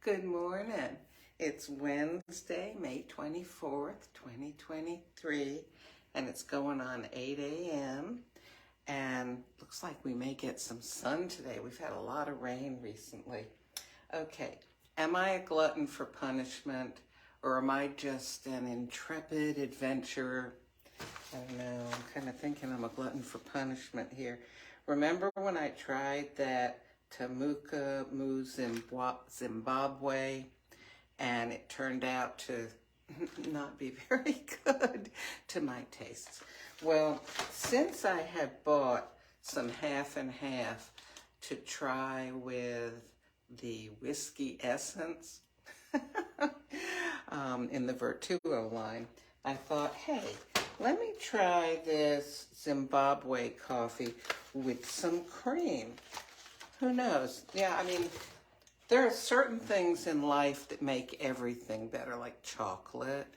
Good morning. It's Wednesday, May 24th, 2023, and it's going on 8 a.m. And looks like we may get some sun today. We've had a lot of rain recently. Okay, am I a glutton for punishment, or am I just an intrepid adventurer? I don't know. I'm kind of thinking I'm a glutton for punishment here. Remember when I tried that Tamuka Mu Zimbabwe, and it turned out to not be very good to my tastes? Well, since I had bought some half and half to try with the whiskey essence in the Vertuo line, I thought, hey, let me try this Zimbabwe coffee with some cream. Who knows? Yeah, I mean, there are certain things in life that make everything better, like chocolate.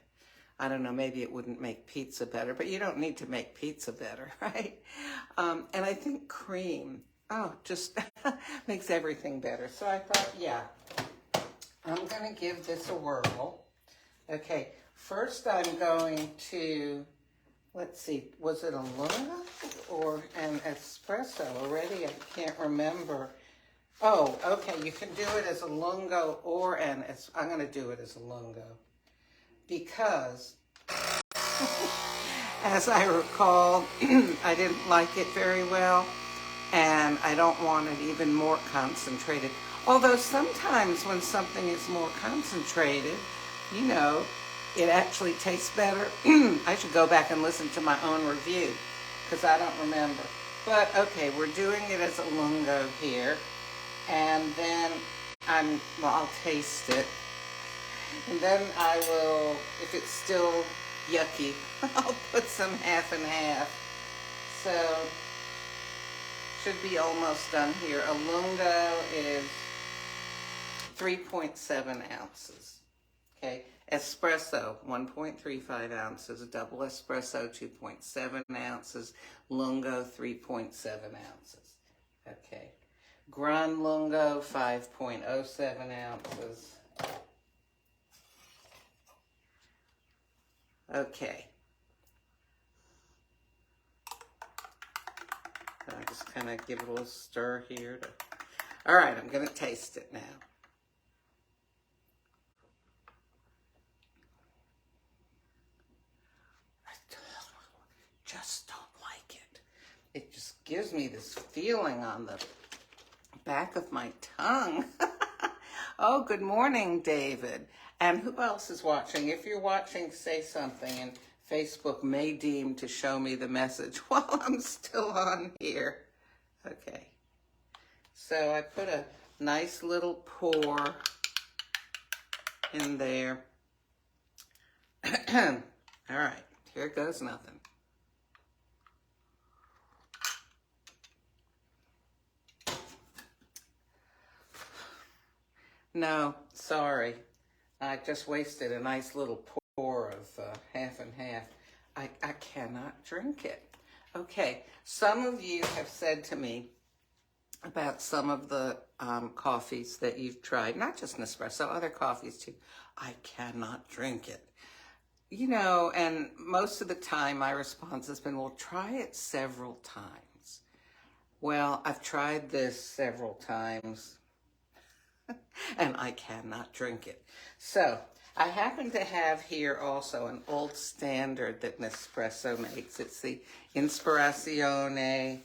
I don't know, maybe it wouldn't make pizza better, but you don't need to make pizza better, right? And I think cream, just makes everything better. So I thought, yeah, I'm going to give this a whirl. Okay, first I'm going to, let's see, was it a lungo or an espresso already? I can't remember. Oh, okay, you can do it as a lungo or an espresso. I'm going to do it as a lungo because, as I recall, I didn't like it very well, and I don't want it even more concentrated. Although sometimes when something is more concentrated, you know, it actually tastes better. I should go back and listen to my own review because I don't remember. But okay, we're doing it as a lungo here. And then I'll taste it. And then I will, if it's still yucky, I'll put some half and half. So, should be almost done here. A lungo is 3.7 ounces. Okay. Espresso, 1.35 ounces. Double espresso, 2.7 ounces. Lungo, 3.7 ounces. Okay. Gran Lungo, 5.07 ounces. Okay. I'll just kind of give it a little stir here. All right, I'm going to taste it now. Just don't like it. It just gives me this feeling on the back of my tongue. Oh, good morning, David. And who else is watching? If you're watching, say something, and Facebook may deem to show me the message while I'm still on here. Okay. So I put a nice little pour in there. All right, here goes nothing. No, sorry. I just wasted a nice little pour of half and half. I cannot drink it. Okay, some of you have said to me about some of the coffees that you've tried, not just Nespresso, other coffees too. I cannot drink it. You know, and most of the time my response has been, well, try it several times. Well, I've tried this several times, and I cannot drink it. So I happen to have here also an old standard that Nespresso makes. It's the Inspirazione.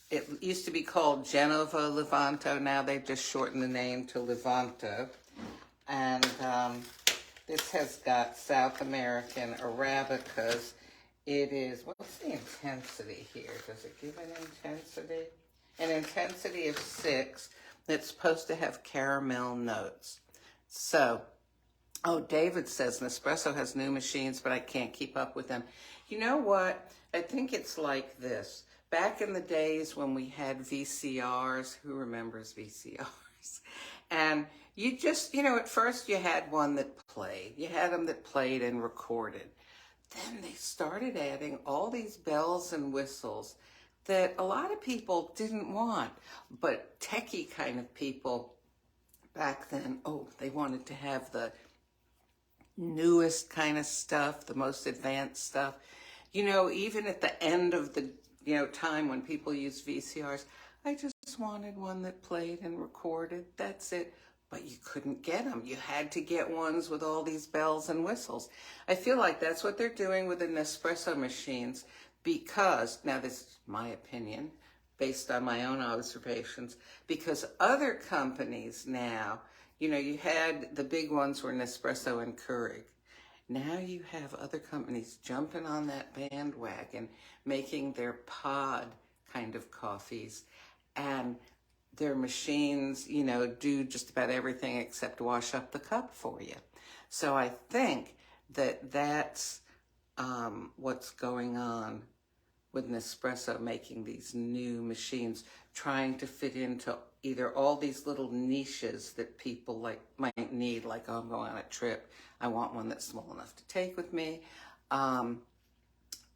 It used to be called Genova Livanto. Now they've just shortened the name to Livanto. And this has got South American Arabicas. It is, what's the intensity here? Does it give an intensity? An intensity of 6. It's supposed to have caramel notes. So, oh, David says Nespresso has new machines, but I can't keep up with them. You know what? I think it's like this. Back in the days when we had VCRs, who remembers VCRs? And you just, you know, at first you had one that played. You had them that played and recorded. Then they started adding all these bells and whistles that a lot of people didn't want, but techie kind of people back then, oh, they wanted to have the newest kind of stuff, the most advanced stuff. You know, even at the end of the, time when people used VCRs, I just wanted one that played and recorded. That's it. But you couldn't get them. You had to get ones with all these bells and whistles. I feel like that's what they're doing with the Nespresso machines because, now this is my opinion, based on my own observations, because other companies now, you had the big ones were Nespresso and Keurig. Now you have other companies jumping on that bandwagon, making their pod kind of coffees, and their machines, do just about everything except wash up the cup for you. So I think that that's what's going on with Nespresso making these new machines, trying to fit into either all these little niches that people might need, like, oh, I'm going on a trip, I want one that's small enough to take with me,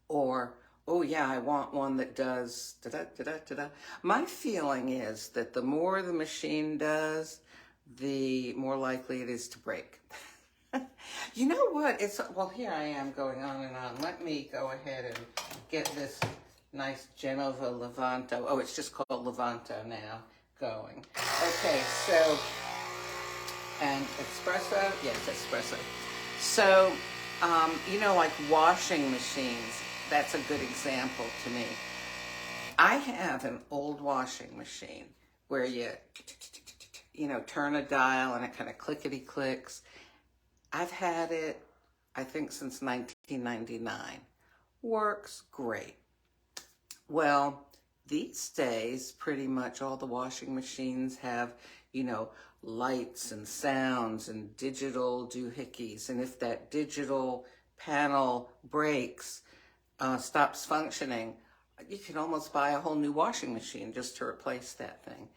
or, oh yeah, I want one that does da-da-da-da-da-da. My feeling is that the more the machine does, the more likely it is to break. You know what? Well, here I am going on and on. Let me go ahead and get this nice Genova Livanto. Oh, it's just called Livanto now going. Okay, so, and espresso? Yes, espresso. So, like washing machines, that's a good example to me. I have an old washing machine where you turn a dial and it kind of clickety clicks. I've had it, I think, since 1999. Works great. Well, these days, pretty much all the washing machines have, lights and sounds and digital doohickeys. And if that digital panel breaks, stops functioning, you can almost buy a whole new washing machine just to replace that thing.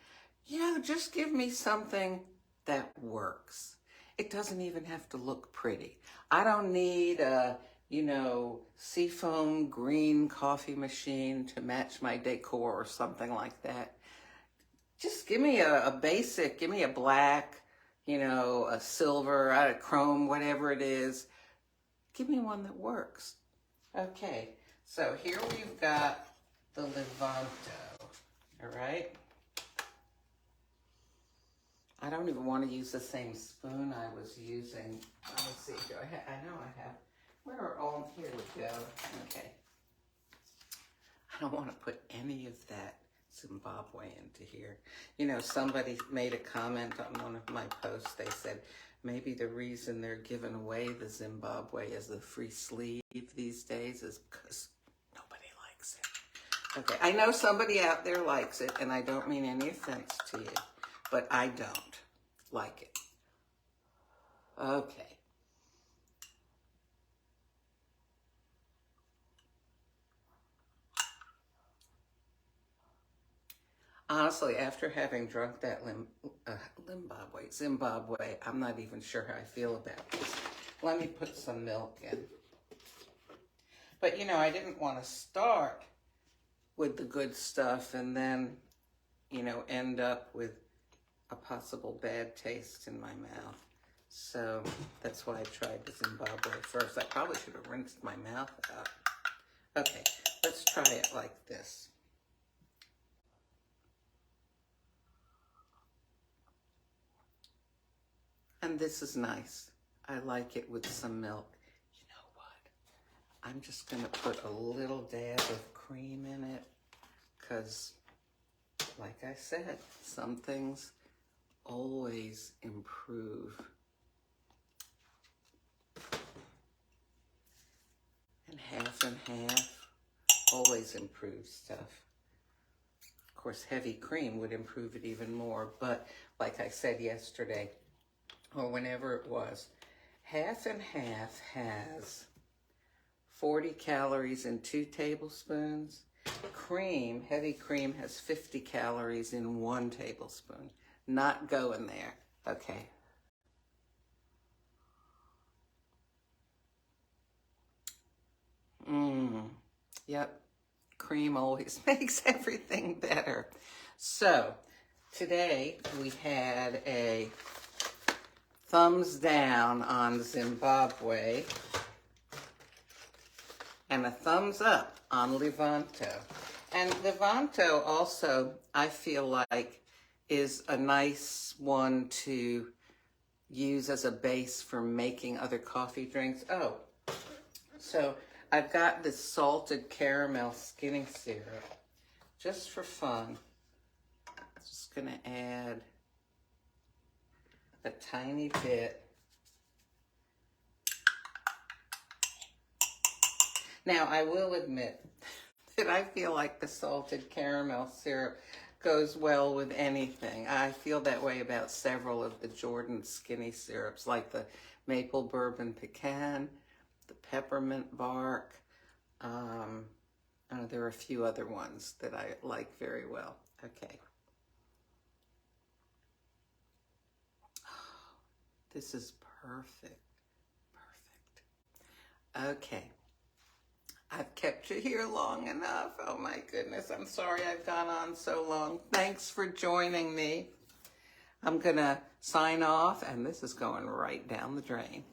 Just give me something that works. It doesn't even have to look pretty. I don't need a, seafoam green coffee machine to match my decor or something like that. Just give me a basic, give me a black, a silver, a chrome, whatever it is. Give me one that works. Okay, so here we've got the Livanto, all right? I don't even want to use the same spoon I was using. Let me see, I know I have. Where are all, here we go. Okay. I don't want to put any of that Zimbabwe into here. Somebody made a comment on one of my posts. They said, maybe the reason they're giving away the Zimbabwe as the free sleeve these days is because nobody likes it. Okay, I know somebody out there likes it, and I don't mean any offense to you, but I don't like it. Okay. Honestly, after having drunk that Zimbabwe, I'm not even sure how I feel about this. Let me put some milk in. But, I didn't want to start with the good stuff and then, end up with a possible bad taste in my mouth. So that's why I tried the Zimbabwe first. I probably should have rinsed my mouth out. Okay, let's try it like this. And this is nice. I like it with some milk. You know what? I'm just going to put a little dab of cream in it because, like I said, some things always improve. And half always improves stuff. Of course, heavy cream would improve it even more, but like I said yesterday, or whenever it was, half and half has 40 calories in 2 tablespoons. Cream, heavy cream, has 50 calories in 1 tablespoon. Not going there. Okay. Yep. Cream always makes everything better. So, Today we had a thumbs down on Zimbabwe and a thumbs up on Livanto. And Livanto also, I feel like, is a nice one to use as a base for making other coffee drinks. Oh, so I've got this salted caramel skinny syrup just for fun. Just gonna add a tiny bit. Now, I will admit that I feel like the salted caramel syrup goes well with anything. I feel that way about several of the Jordan skinny syrups, like the maple bourbon pecan, the peppermint bark. There are a few other ones that I like very well. Okay. This is perfect. Perfect. Okay. I've kept you here long enough. Oh my goodness, I'm sorry I've gone on so long. Thanks for joining me. I'm gonna sign off, and this is going right down the drain.